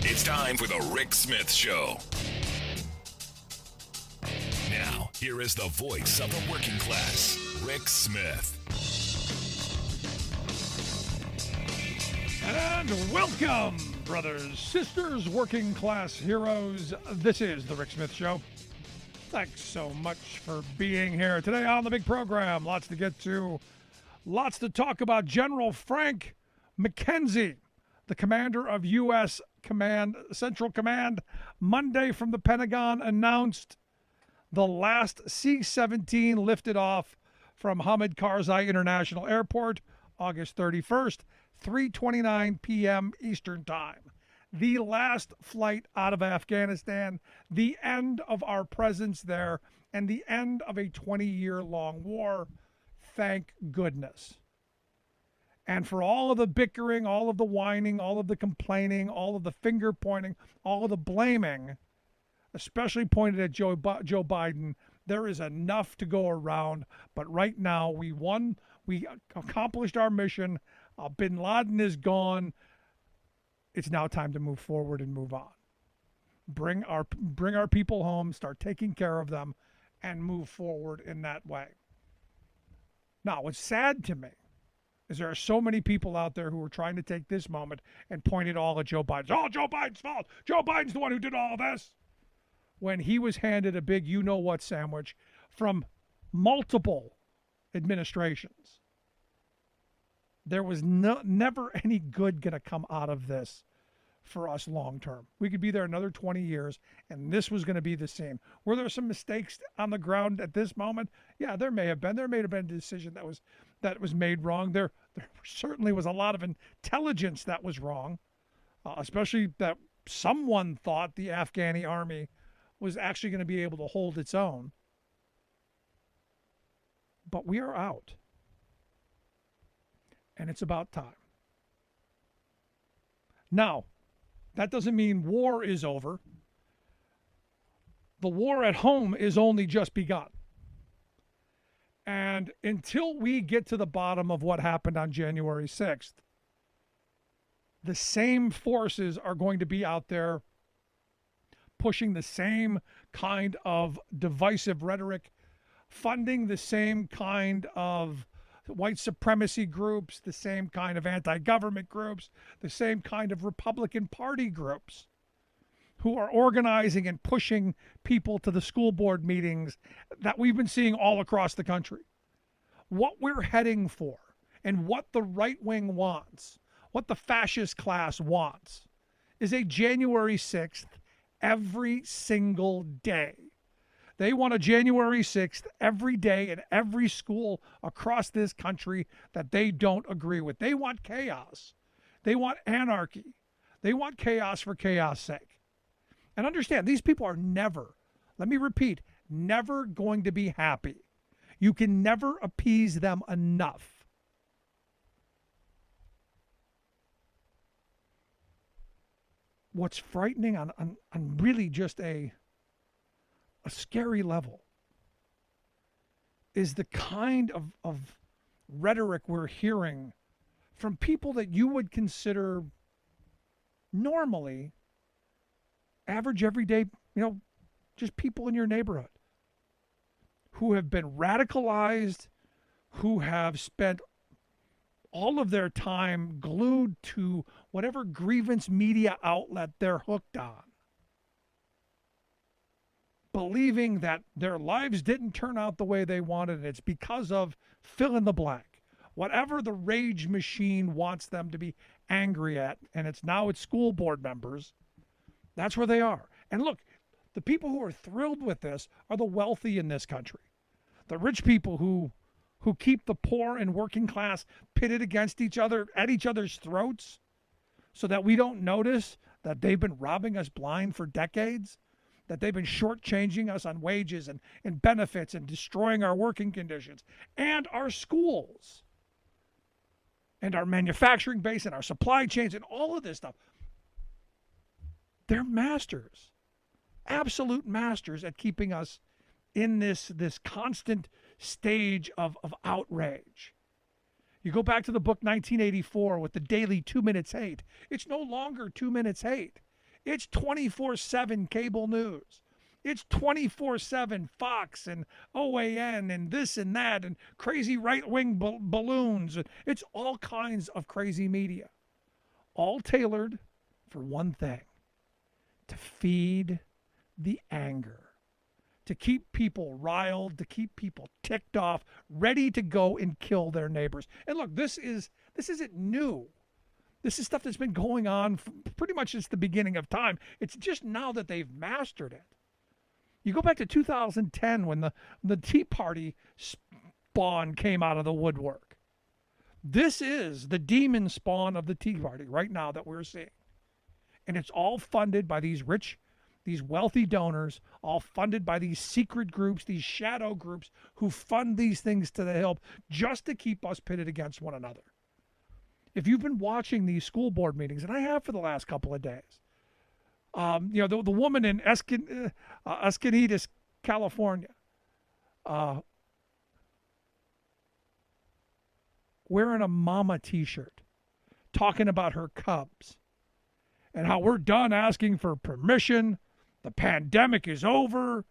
It's time for the Rick Smith Show. Now, here is the voice of the working class, Rick Smith. And welcome, brothers, sisters, working class heroes. This is the Rick Smith Show. Thanks so much for being here today on the big program. Lots to get to. Lots to talk about. General Frank McKenzie, the commander of U.S. Central Command, Monday from the Pentagon announced the last C-17 lifted off from Hamid Karzai International Airport, August 31st, 3:29 p.m. Eastern Time. The last flight out of Afghanistan, the end of our presence there, and the end of a 20-year-long war. Thank goodness. And for all of the bickering, all of the whining, all of the complaining, all of the finger pointing, all of the blaming, especially pointed at Joe Biden, there is enough to go around. But right now, we won. We accomplished our mission. Bin Laden is gone. It's now time to move forward and move on. Bring our people home, start taking care of them, and move forward in that way. Now, what's sad to me is there are so many people out there who are trying to take this moment and point it all at Joe Biden. Oh, Joe Biden's fault. Joe Biden's the one who did all this. When he was handed a big you-know-what sandwich from multiple administrations. There was never any good going to come out of this for us long term. We could be there another 20 years, and this was going to be the same. Were there some mistakes on the ground at this moment? Yeah, there may have been. There may have been a decision that was made wrong. There certainly was a lot of intelligence that was wrong, especially that someone thought the Afghani army was actually going to be able to hold its own. But we are out. And it's about time. Now, that doesn't mean war is over. The war at home is only just begun. And until we get to the bottom of what happened on January 6th, the same forces are going to be out there pushing the same kind of divisive rhetoric, funding the same kind of white supremacy groups, the same kind of anti-government groups, the same kind of Republican Party groups who are organizing and pushing people to the school board meetings that we've been seeing all across the country. What we're heading for and what the right wing wants, what the fascist class wants, is a January 6th every single day. They want a January 6th every day in every school across this country that they don't agree with. They want chaos. They want anarchy. They want chaos for chaos' sake. And understand, these people are never, let me repeat, never going to be happy. You can never appease them enough. What's frightening on really just a scary level is the kind of rhetoric we're hearing from people that you would consider normally average, everyday, just people in your neighborhood who have been radicalized, who have spent all of their time glued to whatever grievance media outlet they're hooked on, believing that their lives didn't turn out the way they wanted. It's because of fill in the blank. Whatever the rage machine wants them to be angry at, and it's school board members, that's where they are. And look, the people who are thrilled with this are the wealthy in this country. The rich people who keep the poor and working class pitted against each other, at each other's throats, so that we don't notice that they've been robbing us blind for decades, that they've been shortchanging us on wages and benefits and destroying our working conditions and our schools and our manufacturing base and our supply chains and all of this stuff. They're masters, absolute masters at keeping us in this constant stage of outrage. You go back to the book 1984 with the daily 2 minutes hate. It's no longer 2 minutes hate. It's 24/7 cable news. It's 24/7 Fox and OAN and this and that and crazy right-wing balloons. It's all kinds of crazy media, all tailored for one thing: to feed the anger, to keep people riled, to keep people ticked off, ready to go and kill their neighbors. And look, this isn't new. This is stuff that's been going on pretty much since the beginning of time. It's just now that they've mastered it. You go back to 2010 when the Tea Party spawn came out of the woodwork. This is the demon spawn of the Tea Party right now that we're seeing. And it's all funded by these wealthy donors, all funded by these secret groups, these shadow groups who fund these things to the hilt just to keep us pitted against one another. If you've been watching these school board meetings, and I have for the last couple of days, the woman in Escondido, California, wearing a mama t-shirt, talking about her cubs and how we're done asking for permission. The pandemic is over.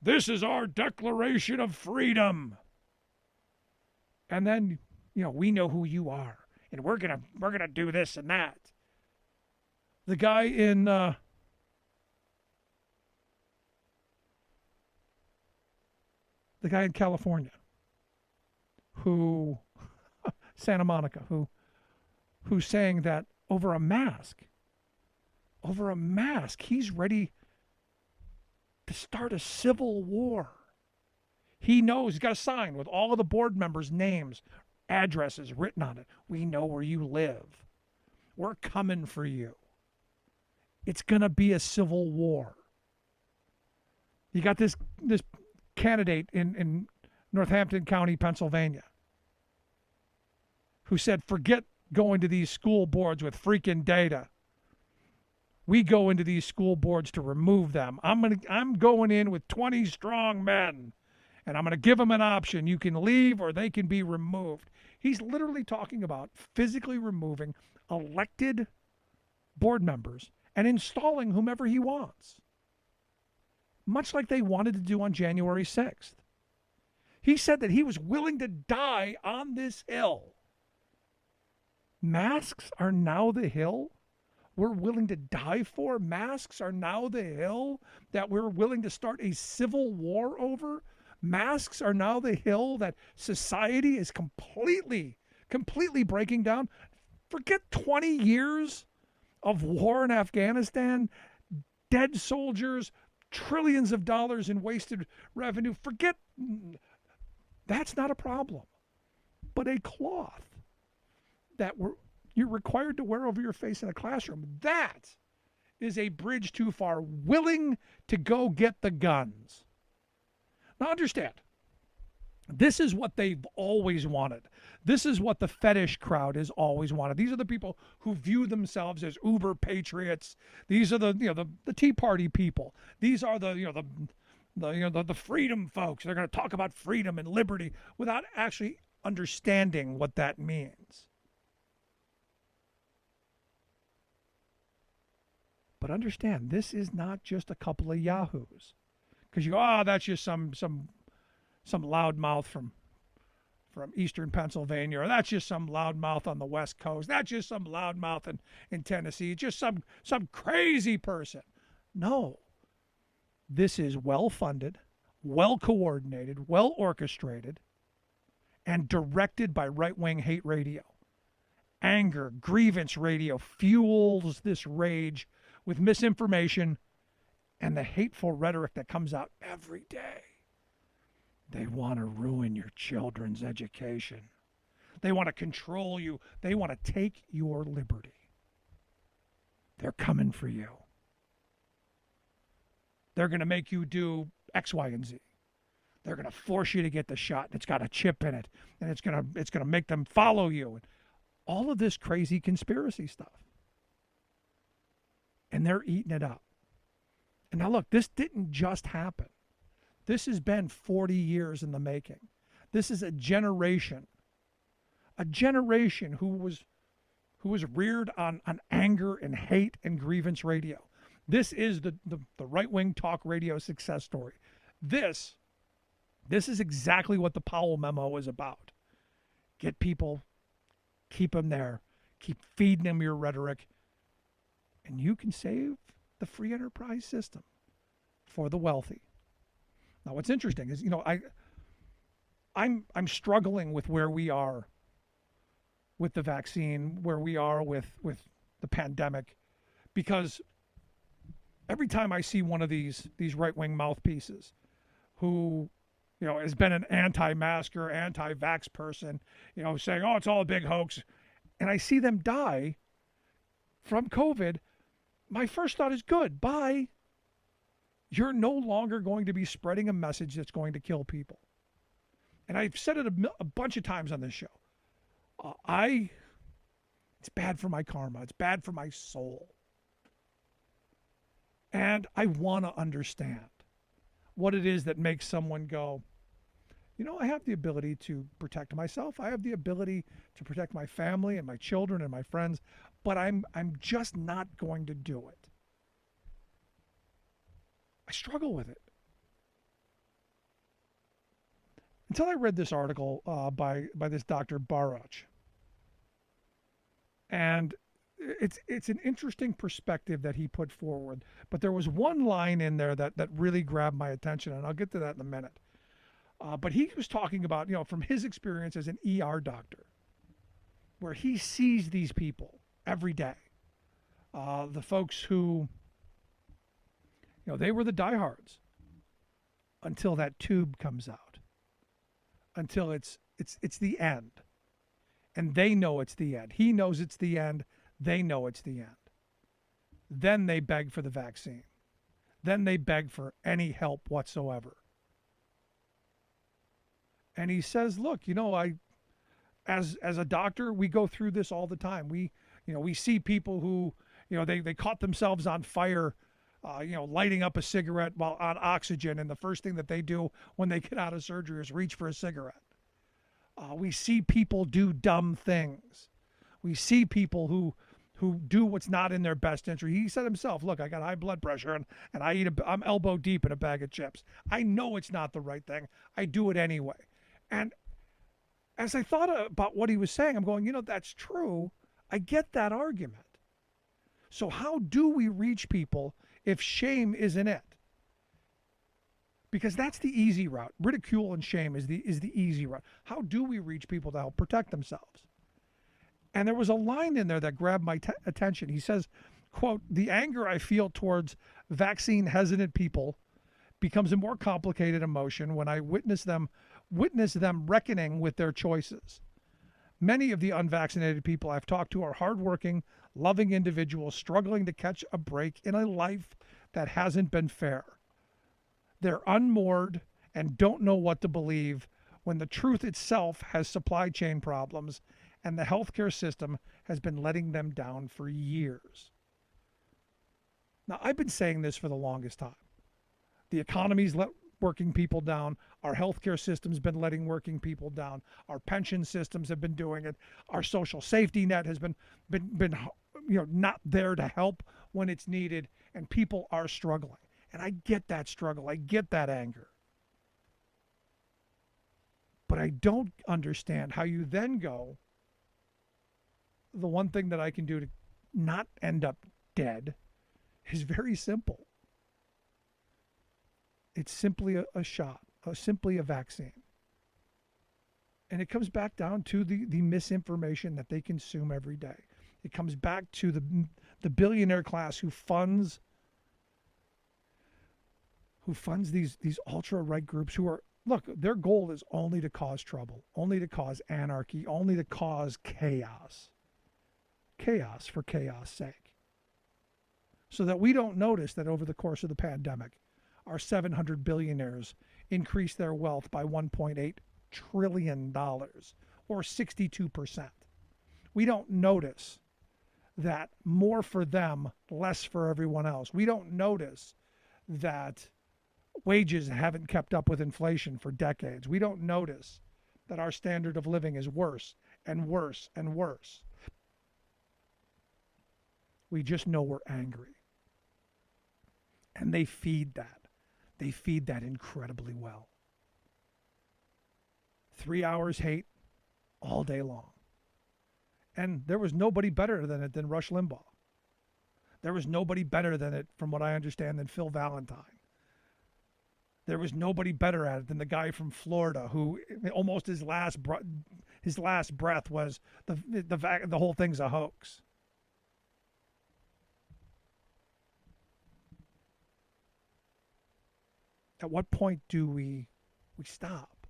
This is our declaration of freedom. And then, we know who you are, and we're gonna do this and that. The guy in California, who Santa Monica, who's saying that over a mask, he's ready to start a civil war. He knows he's got a sign with all of the board members' names, addresses written on it. We know where you live. We're coming for you. It's going to be a civil war. You got this candidate in Northampton County, Pennsylvania, who said, forget going to these school boards with freaking data. We go into these school boards to remove them. I'm going in with 20 strong men, and I'm going to give them an option. You can leave or they can be removed. He's literally talking about physically removing elected board members and installing whomever he wants, much like they wanted to do on January 6th. He said that he was willing to die on this hill. Masks are now the hill we're willing to die for. Masks are now the hill that we're willing to start a civil war over. Masks are now the hill that society is completely breaking down. Forget 20 years of war in Afghanistan, dead soldiers, trillions of dollars in wasted revenue. Forget, that's not a problem. But a cloth that you're required to wear over your face in a classroom, that is a bridge too far. Willing to go get the guns. Now understand, this is what they've always wanted. This is what the fetish crowd has always wanted. These are the people who view themselves as uber patriots. These are the Tea Party people. These are the freedom folks. They're going to talk about freedom and liberty without actually understanding what that means. But understand, this is not just a couple of yahoos. Because that's just some loudmouth from eastern Pennsylvania, or that's just some loudmouth on the West Coast. That's just some loudmouth in Tennessee. It's just some crazy person. No. This is well-funded, well-coordinated, well-orchestrated, and directed by right-wing hate radio. Anger, grievance radio fuels this rage with misinformation and the hateful rhetoric that comes out every day. They want to ruin your children's education. They want to control you. They want to take your liberty. They're coming for you. They're going to make you do X, Y, and Z. They're going to force you to get the shot, and it's got a chip in it, and it's going to make them follow you. And all of this crazy conspiracy stuff. And they're eating it up. And now look, this didn't just happen. This has been 40 years in the making. This is a generation who was reared on anger and hate and grievance radio. This is the right-wing talk radio success story. This is exactly what the Powell memo is about. Get people, keep them there, keep feeding them your rhetoric, and you can save the free enterprise system for the wealthy. Now, what's interesting is, I'm struggling with where we are with the vaccine, where we are with the pandemic, because every time I see one of these right-wing mouthpieces who, has been an anti-masker, anti-vax person, saying, oh, it's all a big hoax, and I see them die from COVID, my first thought is, good, bye. You're no longer going to be spreading a message that's going to kill people. And I've said it a bunch of times on this show. It's bad for my karma. It's bad for my soul. And I want to understand what it is that makes someone go, I have the ability to protect myself. I have the ability to protect my family and my children and my friends, but I'm just not going to do it. I struggle with it. Until I read this article by this Dr. Baruch. And it's an interesting perspective that he put forward. But there was one line in there that really grabbed my attention, and I'll get to that in a minute. But he was talking about, from his experience as an ER doctor, where he sees these people every day. The folks who, they were the diehards until that tube comes out, until it's the end. And they know it's the end. He knows it's the end. They know it's the end. Then they beg for the vaccine. Then they beg for any help whatsoever. And he says, look, as a doctor, we go through this all the time. We see people who, they caught themselves on fire, lighting up a cigarette while on oxygen. And the first thing that they do when they get out of surgery is reach for a cigarette. We see people do dumb things. We see people who do what's not in their best interest. He said himself, look, I got high blood pressure and I'm elbow deep in a bag of chips. I know it's not the right thing. I do it anyway. And as I thought about what he was saying, I'm going, that's true. I get that argument. So how do we reach people if shame isn't it? Because that's the easy route. Ridicule and shame is the easy route. How do we reach people to help protect themselves? And there was a line in there that grabbed my attention. He says, quote, the anger I feel towards vaccine hesitant people becomes a more complicated emotion when I witness them reckoning with their choices. Many of the unvaccinated people I've talked to are hardworking, loving individuals struggling to catch a break in a life that hasn't been fair. They're unmoored and don't know what to believe when the truth itself has supply chain problems and the healthcare system has been letting them down for years. Now, I've been saying this for the longest time. The economy's let working people down. Our healthcare system's been letting working people down. Our pension systems have been doing it. Our social safety net has been not there to help when it's needed, and people are struggling. And I get that struggle. I get that anger. But I don't understand how you then go, the one thing that I can do to not end up dead is very simple. It's simply a shot, simply a vaccine. And it comes back down to the misinformation that they consume every day. It comes back to the billionaire class who funds these ultra-right groups who are, look, their goal is only to cause trouble, only to cause anarchy, only to cause chaos. Chaos for chaos' sake. So that we don't notice that over the course of the pandemic, our 700 billionaires increased their wealth by $1.8 trillion, or 62%. We don't notice that more for them, less for everyone else. We don't notice that wages haven't kept up with inflation for decades. We don't notice that our standard of living is worse and worse and worse. We just know we're angry. And they feed that. They feed that incredibly well. 3 hours hate all day long. And there was nobody better than it than Rush Limbaugh. There was nobody better than it, from what I understand, than Phil Valentine. There was nobody better at it than the guy from Florida who almost his last breath was the whole thing's a hoax. At what point do we stop?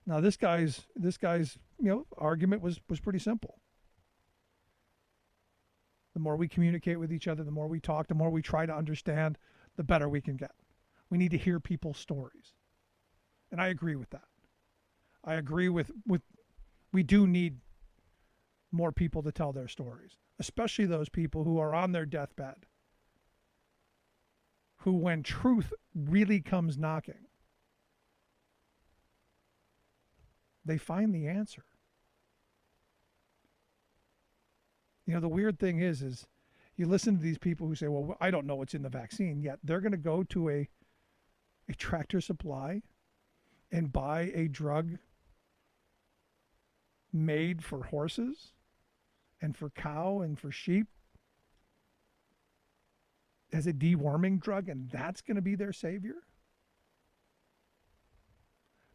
Now this guy's argument was pretty simple. The more we communicate with each other, the more we talk, the more we try to understand, the better we can get. We need to hear people's stories. And I agree with that. I agree with we do need more people to tell their stories, especially those people who are on their deathbed, who, when truth really comes knocking, they find the answer. The weird thing is you listen to these people who say, well, I don't know what's in the vaccine, yet they're going to go to a Tractor Supply and buy a drug made for horses and for cow and for sheep as a deworming drug, and that's going to be their savior?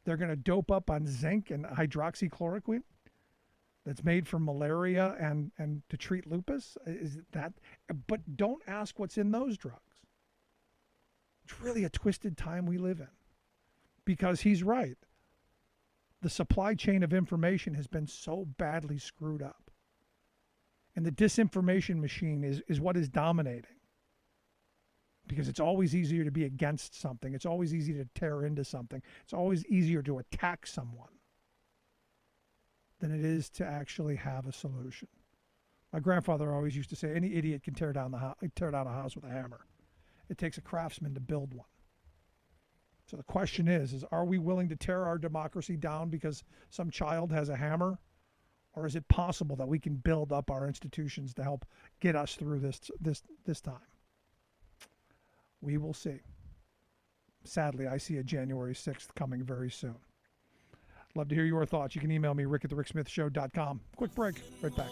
They're going to dope up on zinc and hydroxychloroquine that's made for malaria and to treat lupus? Is that? But don't ask what's in those drugs. It's really a twisted time we live in, because he's right. The supply chain of information has been so badly screwed up, and the disinformation machine is what is dominating, because it's always easier to be against something. It's always easier to tear into something. It's always easier to attack someone than it is to actually have a solution. My grandfather always used to say, any idiot can tear down a house with a hammer. It takes a craftsman to build one. So the question is are we willing to tear our democracy down because some child has a hammer? Or is it possible that we can build up our institutions to help get us through this time? We will see. Sadly, I see a January 6th coming very soon. Love to hear your thoughts. You can email me, rick@thericksmithshow.com. Quick break. Right back.